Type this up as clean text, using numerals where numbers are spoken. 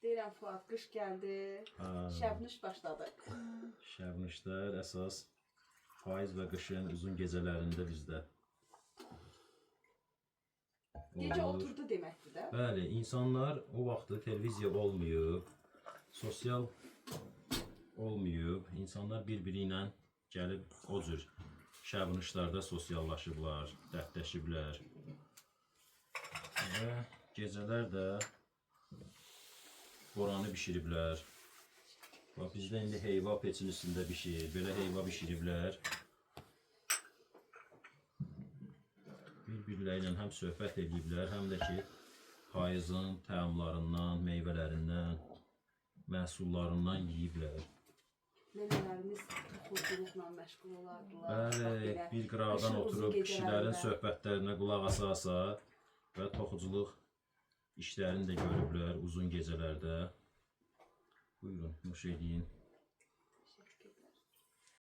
Deyirəm Fuad, qış gəldi, şəbniş başladı. Şəbnişlər əsas payız və qışın uzun gecələrində bizdə Gecə olur. oturdu deməkdir də. Bəli, insanlar o vaxtı televiziya olmayıb, sosial olmayıb, insanlar bir-biri ilə gəlib o cür şəbnişlərdə sosiallaşıblar, dərdləşiblər. Və gecələr də boranı bişiriblər. Bax, bizdə indi heyva peçin üstündə bişir, belə heyva bişiriblər. Bir-birlərlə həm söhbət ediblər, həm də ki, payızın təamlarından, meyvələrindən, məhsullarından yeyiblər. Nələrimiz toxuculuqla məşğul olardılar. Bəli, bir qıraqdan oturub kişilərin söhbətlərinə qulaq asa və toxuculuq işlərini də görüblər uzun gecələrdə. Buyurun, nuş edin.